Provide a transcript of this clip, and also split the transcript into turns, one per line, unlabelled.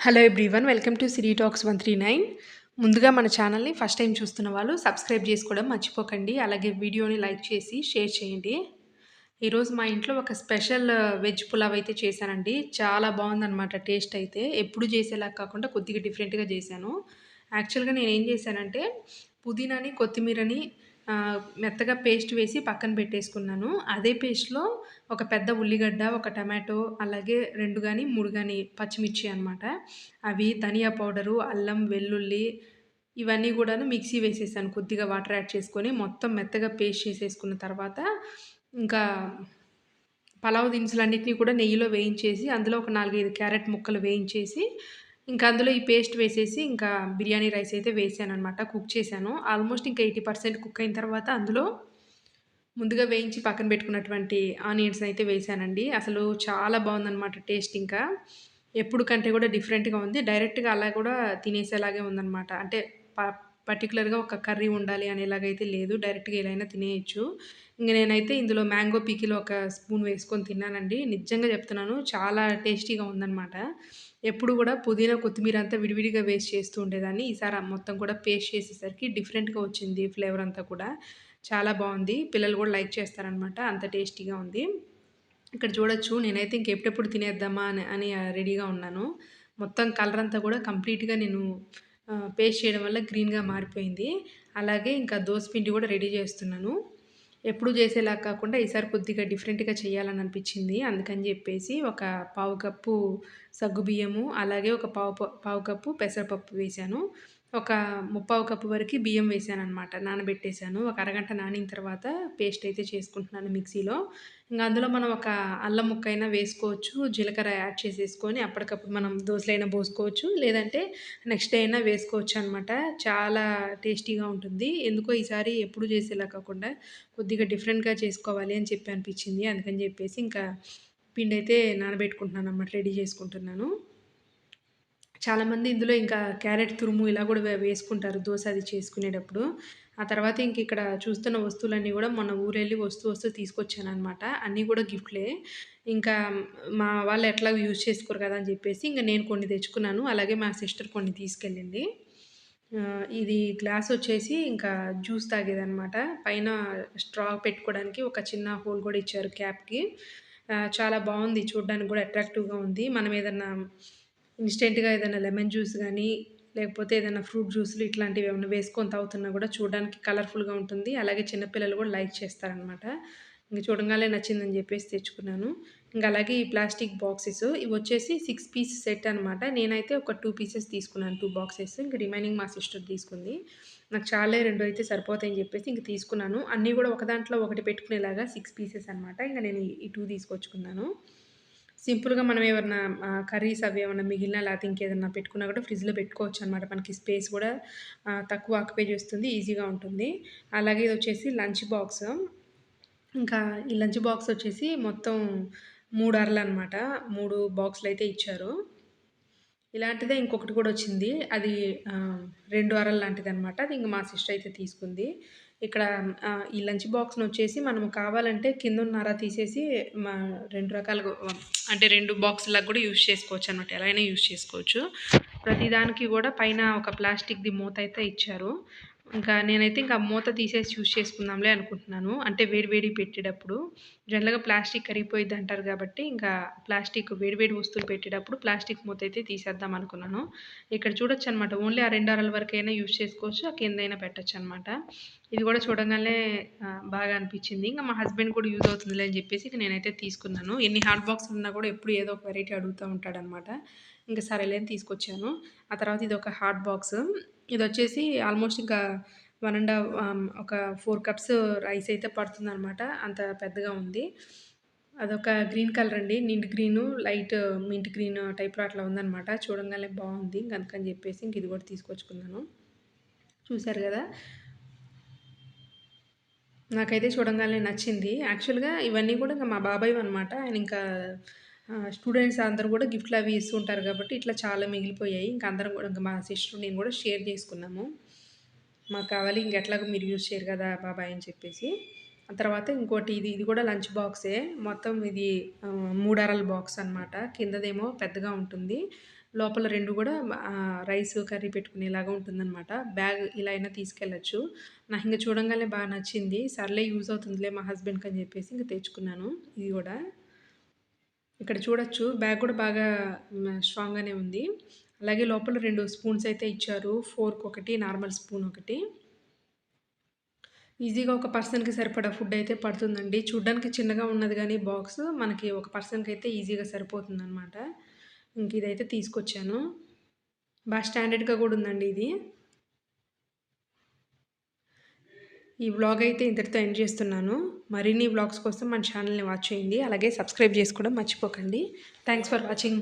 Hello everyone. Welcome to Siri talks 139. ముందుగా మన ఛానల్‌ని ఫస్ట్ టైమ్ చూస్తున్న వాళ్ళు సబ్స్క్రైబ్ చేసుకోవడం మర్చిపోకండి. అలాగే వీడియోని లైక్ చేసి షేర్ చేయండి. ఈరోజు మా ఇంట్లో ఒక స్పెషల్ వెజ్ పులావ్ అయితే చేశానండి. చాలా బావుందనమాట టేస్ట్ అయితే. ఎప్పుడు చేసేలా కాకుండా కొద్దిగా డిఫరెంట్‌గా చేశాను. యాక్చువల్‌గా నేనేం చేశానంటే పుదీనాని, కొత్తిమీరని మెత్తగా పేస్ట్ వేసి పక్కన పెట్టేసుకున్నాను. అదే పేస్ట్‌లో ఒక పెద్ద ఉల్లిగడ్డ, ఒక టమాటో, అలాగే 2 గాని, 3 గాని పచ్చిమిర్చి అనమాట. అవి ధనియా పౌడరు, అల్లం, వెల్లుల్లి ఇవన్నీ గూడాను మిక్సీ వేసేసాను. కొద్దిగా వాటర్ యాడ్ చేసుకొని మొత్తం మెత్తగా పేస్ట్ చేసేసుకున్న తర్వాత, ఇంకా పలావ్ దినుసులన్నిటిని కూడా నెయ్యిలో వేయించేసి, అందులో ఒక 4, 5 క్యారెట్ ముక్కలు వేయించేసి, ఇంకా అందులో ఈ పేస్ట్ వేసేసి, ఇంకా బిర్యానీ రైస్ అయితే వేసాననమాట. కుక్ చేశాను. ఆల్మోస్ట్ ఇంకా 80% కుక్ అయిన తర్వాత అందులో ముందుగా వేయించి పక్కన పెట్టుకున్నటువంటి ఆనియన్స్ అయితే వేశానండి. అసలు చాలా బావుందనమాట టేస్ట్ ఇంకా. ఎప్పుడు కంటే కూడా డిఫరెంట్‌గా ఉంది. డైరెక్ట్‌గా అలా కూడా తినేసేలాగే ఉందనమాట. అంటే ప పర్టిక్యులర్‌గా ఒక కర్రీ ఉండాలి అనేలాగైతే లేదు. డైరెక్ట్‌గా ఎలా అయినా తినేయొచ్చు. ఇంక నేనైతే ఇందులో మ్యాంగో పికిల్ ఒక స్పూన్ వేసుకొని తిన్నానండి. నిజంగా చెప్తున్నాను చాలా టేస్టీగా ఉందనమాట. ఎప్పుడు కూడా పుదీనా, కొత్తిమీర అంతా విడివిడిగా వేస్ట్ చేస్తూ ఉండేదాన్ని. ఈసారి మొత్తం కూడా పేస్ట్ చేసేసరికి డిఫరెంట్‌గా వచ్చింది ఫ్లేవర్ అంతా కూడా. చాలా బావుంది. పిల్లలు గూడా లైక్ చేస్తారనమాట. అంత టేస్టీగా ఉంది. ఇక్కడ చూడొచ్చు నేనైతే ఇంకెప్పుడెప్పుడు తినేద్దామా అని రెడీగా ఉన్నాను. మొత్తం కలరంతా గూడా కంప్లీట్‌గా నేను పేస్ట్ చేయడం వల్ల గ్రీన్‌గా మారిపోయింది. అలాగే ఇంకా దోస పిండి గూడా రెడీ జేస్తున్నాను. ఎప్పుడు జేసేలా కాకుండా ఈసారి కొద్దిగా డిఫరెంట్‌గా చేయాలని అనిపిచ్చింది. అందుకని జెప్పేసి ఒక పావు కప్పు సగ్గుబియ్యము, అలాగే ఒక పావు కప్పు పెసరపప్పు వేశాను. ఒక ముప్పావు కప్పు వరకి బియ్యం వేశాననమాట. నానబెట్టేశాను. ఒక అరగంట నానిన తర్వాత పేస్ట్ అయితే చేసుకుంటున్నాను మిక్సీలో. ఇంగ అందులో మనం ఒక అల్లం ముక్కైనా వేసుకోవచ్చు. జీలకర్ర యాడ్ చేసేసుకొని అప్పటికప్పుడు మనం దోసలైనా పోసుకోవచ్చు. లేదంటే నెక్స్ట్ డే అయినా వేసుకోవచ్చనమాట. చాలా టేస్టీగా ఉంటుంది. ఎందుకో ఈసారి ఎప్పుడు చేసేలా కాకుండా కొద్దిగా డిఫరెంట్‌గా చేసుకోవాలి అని చెప్పి అనిపిచ్చింది. అందుకని జెప్పేసి ఇంకా పిండైతే నానబెట్టుకుంటున్నాననమాట. రెడీ చేసుకుంటున్నాను. చాలామంది ఇందులో ఇంకా క్యారెట్ తురుము ఇలా గూడా వేసుకుంటారు దోస అది చేసుకునేటప్పుడు. ఆ తర్వాత ఇక్కడ చూస్తున్న వస్తువులన్నీ గూడా మొన్న ఊరెళ్ళి వస్తూ తీసుకొచ్చాననమాట. అన్నీ గూడా గిఫ్ట్‌లే. ఇంకా మా వాళ్ళు ఎట్లాగో యూజ్ చేసుకోరు కదా! అని జెప్పేసి ఇంక నేను కొన్ని తెచ్చుకున్నాను. అలాగే మా సిస్టర్ కొన్ని తీసుకెళ్ళింది. ఇది గ్లాసొచ్చేసి ఇంకా జ్యూస్ తాగేదనమాట. పైన స్ట్రా పెట్టుకోవడానికి ఒక చిన్న హోల్ గూడా ఇచ్చారు క్యాప్‌కి. చాలా బావుంది చూడ్డానికి గూడా అట్రాక్టివ్‌గా ఉంది. మనం ఏదన్నా ఇన్‌స్టెంట్‌గా ఏదైనా లెమన్ జ్యూస్ గానీ, లేకపోతే ఏదైనా ఫ్రూట్ జ్యూస్‌లు ఇట్లాంటివి ఏమన్నా వేసుకొని తాగుతున్నా గూడా చూడడానికి కలర్‌ఫుల్‌గా ఉంటుంది. అలాగే చిన్న పిల్లలు గూడా లైక్ చేస్తారనమాట. ఇంక చూడంగానే నచ్చిందని జెప్పేసి తెచ్చుకున్నాను. ఇంక అలాగే ఈ ప్లాస్టిక్ బాక్సెస్ ఇవొచ్చేసి 6 పీస్ సెట్ అనమాట. నేనైతే ఒక 2 పీసెస్ తీసుకున్నాను. 2 బాక్సెస్. ఇంక రిమైనింగ్ మా సిస్టర్ తీసుకుంది. నాకు చాలులే 2 అయితే సరిపోతాయని జెప్పేసి ఇంక తీసుకున్నాను. అన్నీ గూడా ఒక దాంట్లో ఒకటి పెట్టుకునేలాగా 6 పీసెస్ అనమాట. ఇంక నేను ఈ 2 తీసుకొచ్చుకున్నాను. సింపుల్‌గా మనం ఏమన్నా కర్రీస్ అవి ఏమన్నా మిగిలినా లేతే ఇంకేదన్నా పెట్టుకున్నా గూడా ఫ్రిడ్జ్‌లో పెట్టుకోవచ్చనమాట. మనకి స్పేస్ గూడా తక్కువ ఆక్యుపై చేస్తుంది. ఈజీగా ఉంటుంది. అలాగే ఇదొచ్చేసి లంచ్ బాక్స్. ఇంకా ఈ లంచ్ బాక్సొచ్చేసి మొత్తం 3 అరలనమాట. 3 బాక్సులయితే ఇచ్చారు. ఇలాంటిదే ఇంకొకటి గూడా ఒచ్చింది. అది 2 అరల లాంటిదనమాట. అది ఇంక మా సిస్టర్ అయితే తీసుకుంది. ఇక్కడ ఈ లంచ్ బాక్స్‌నొచ్చేసి మనం కావాలంటే కిందున్న అర తీసేసి మా 2 రకాలుగా అంటే 2 బాక్స్‌లాగా గూడా యూజ్ చేసుకోవచ్చనమాట. ఎలా అయినా యూజ్ చేసుకోవచ్చు. ప్రతి దానికి గూడా పైన ఒక ప్లాస్టిక్‌ది మూతయితే ఇచ్చారు. ఇంకా నేనైతే ఇంకా మూత తీసేసి యూజ్ చేసుకుందాంలే అనుకుంటున్నాను. అంటే వేడి వేడిగా పెట్టేటప్పుడు. జనరల్‌గా ప్లాస్టిక్ కరిగిపోయిద్దంటారు గాబట్టి, ఇంకా ప్లాస్టిక్ వేడి వేడి వస్తువులు పెట్టేటప్పుడు ప్లాస్టిక్ మూతయితే తీసేద్దాం అనుకున్నాను. ఇక్కడ చూడొచ్చనమాట. ఓన్లీ ఆ 2 అరల వరకైనా యూజ్ చేసుకోవచ్చు. ఆ కిందైనా పెట్టొచ్చనమాట. ఇది గూడా చూడంగానే బాగా అనిపిచ్చింది. ఇంక మా హస్బెండ్ కూడా యూజ్ అవుతుందిలే అని జెప్పేసి ఇక నేనైతే తీసుకున్నాను. ఎన్ని హాట్ బాక్సులున్నా గూడా ఎప్పుడు ఏదో ఒక వెరైటీ అడుగుతా ఉంటాడనమాట. ఇంక సరేలే అని తీసుకొచ్చాను. ఆ తర్వాత ఇదొక హాట్ బాక్స్. ఇదొచ్చేసి ఆల్మోస్ట్ ఇంకా ఒక 4 కప్స్ రైస్ అయితే పడుతుందనమాట. అంత పెద్దగా ఉంది. అదొక గ్రీన్ కలర్ అండి. నింట్ గ్రీను, లైట్ మింట్ గ్రీన్ టైప్‌లో అట్లా ఉందనమాట. చూడంగానే బావుంది. ఇంక అందుకని జెప్పేసి ఇంక ఇది గూడా తీసుకొచ్చుకున్నాను. చూసారు గదా! నాకైతే చూడంగానే నచ్చింది. యాక్చువల్‌గా ఇవన్నీ గూడా ఇంక మా బాబాయ్‌వనమాట. ఆయన ఇంకా స్టూడెంట్స్ అందరూ గూడా గిఫ్ట్‌లవి ఇస్తూ ఉంటారు గాబట్టి, ఇట్లా చాలా మిగిలిపోయాయి. ఇంక అందరం గూడా ఇంక మా సిస్టర్ నేను గూడా షేర్ జేసుకున్నాము. మాకు కావాలి ఇంకెట్లాగో మీరు యూజ్ చేయరు గదా బాబాయ్ అని చెప్పేసి. ఆ తర్వాత ఇంకోటి ఇది కూడా లంచ్ బాక్సే. మొత్తం ఇది 3 అరల బాక్స్ అనమాట. కిందదేమో పెద్దగా ఉంటుంది. లోపల 2 గూడా రైస్, కర్రీ పెట్టుకునేలాగా ఉంటుందనమాట. బ్యాగ్ ఇలా అయినా తీసుకెళ్ళొచ్చు. నాకింక చూడంగానే బా నచ్చింది. సర్లే యూజ్ అవుతుందిలే మా హస్బెండ్‌కని జెప్పేసి ఇంక తెచ్చుకున్నాను ఇది గూడా. ఇక్కడ చూడొచ్చు బ్యాగ్ కూడా బాగా స్ట్రాంగ్‌గానే ఉంది. అలాగే లోపల 2 స్పూన్స్ అయితే ఇచ్చారు. ఫోర్క్ ఒకటి, నార్మల్ స్పూన్ ఒకటి. ఈజీగా ఒక పర్సన్‌కి సరిపడా ఫుడ్ అయితే పడుతుందండి. చూడ్డానికి చిన్నగా ఉన్నది గానీ బాక్స్ మనకి ఒక పర్సన్‌కైతే ఈజీగా సరిపోతుందనమాట. ఇంక ఇదైతే తీసుకొచ్చాను. స్టాండర్డ్‌గా గూడా ఉందండి ఇది. ఈ వ్లాగ్ అయితే ఇంతటితో ఎండ్ చేస్తున్నాను. మరిన్ని వ్లాగ్స్ కోసం మన ఛానల్‌ని వాచ్ చేయండి. అలాగే సబ్స్క్రైబ్ చేసుకోవడం మర్చిపోకండి. Thanks for watching.